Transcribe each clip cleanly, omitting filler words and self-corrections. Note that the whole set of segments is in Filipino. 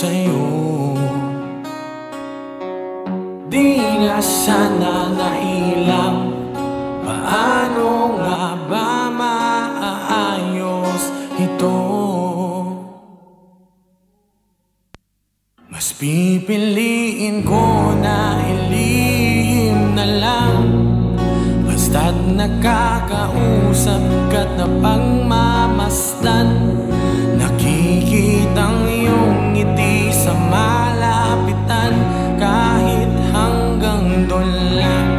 sa'yo. Di na sana nailang, paano nga ba maaayos ito? Mas pipiliin ko na ilihim na lang, basta't nakakausap ka't napagmamasdan. Nakikitang iyong ngiti sa malapitan, kahit hanggang doon lang.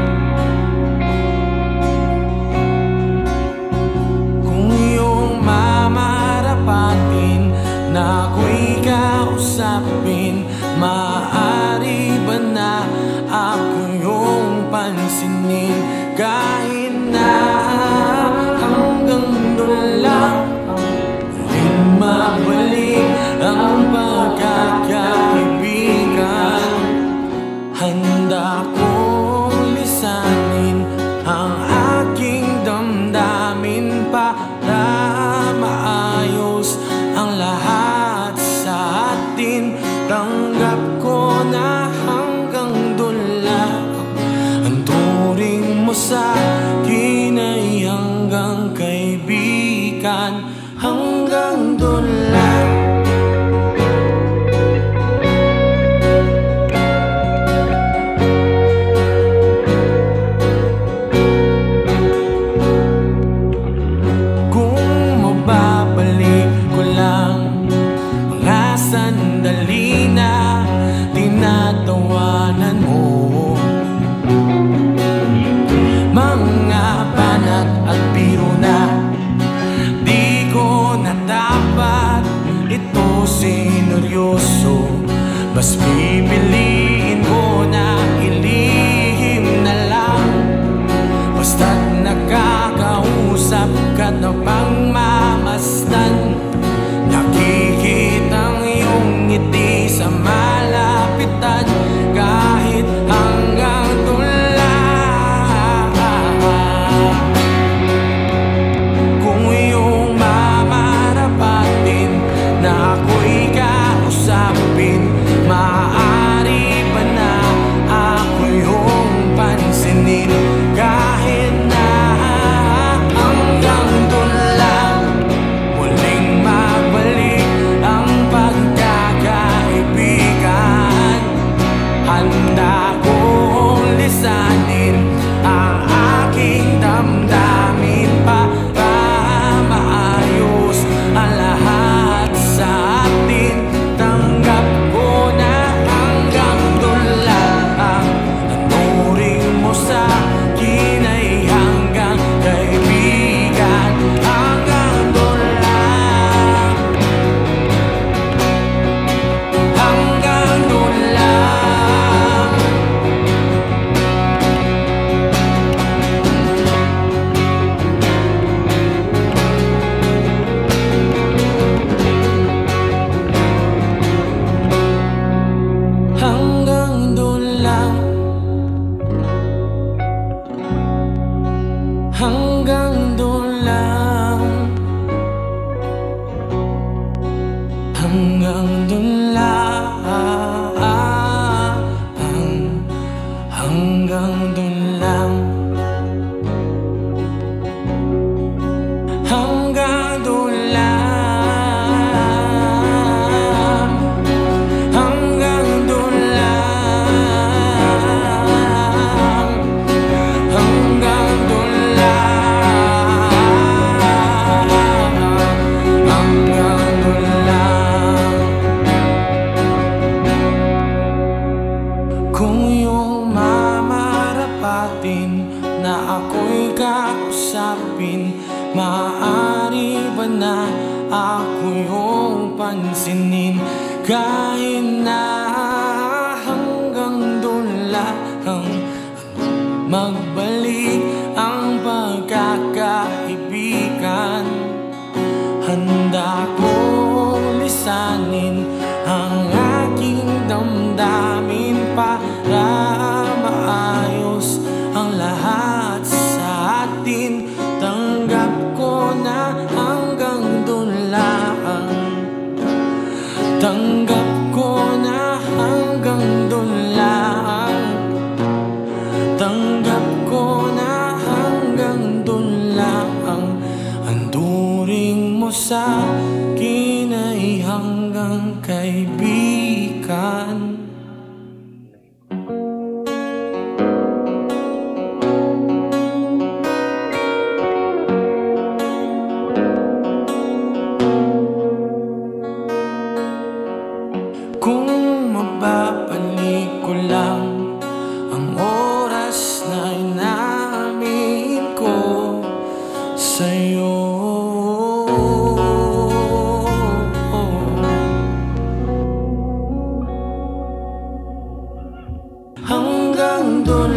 Kung iyong mamarapatin na ako'y kausapin, maaari ba na ako yung pansinin? Kahit na hanggang doon lang, muling mabalik ang pagkakaibigan. Handa kong lisanin ang aking damdamin para maayos ang lahat sa atin. Tanggap ko na hanggang doon lang, ang turing mo sa akin ay hanggang kaibigan. Hanggang doon lang. Kung mababalik ko lang mga sandali na tinatawanan mo, mga banat at biro na di ko na dapat ito sineryoso. Mas pipiliin ko na ilihim na lang, basta't nakakausap ka na pagmamasdan. Nakikitang iyong ngiti sa malapitan, kahit hanggang doon lang. Kung iyong mamarapatin na ako'y kausapin, maaari ba na ako yung pansinin? Kahit na hanggang doon lang, muling magbalik ang pagkakaibigan. Handa kong lisanin ang aking damdamin para maayos ang lahat sa atin. Tanggap ko na hanggang doon lang, ang turing mo sa akin ay hanggang kaibigan. Hanggang doon lang, hanggang doon lang. Hanggang doon lang, hanggang doon lang, hanggang doon lang, hanggang doon lang, hanggang doon lang, hanggang doon lang, hanggang doon lang, hanggang doon lang. Kung iyong mamarapatin na ako'y kausapin, maaari ba na ako yung pansinin? Kahit na hanggang doon lang, magbalik ang pagkakaibigan. Handa kong lisanin ang aking damdamin para maayos ang lahat sa atin. Tanggap ko na hanggang doon lang, Tanggap ko na hanggang dun lang. Tanggap ko na hanggang dun lang. Ang turing mo sa akin ay hanggang kaibigan. Kung mababalik ko lang ang oras na inamin ko sa'yo, hanggang doon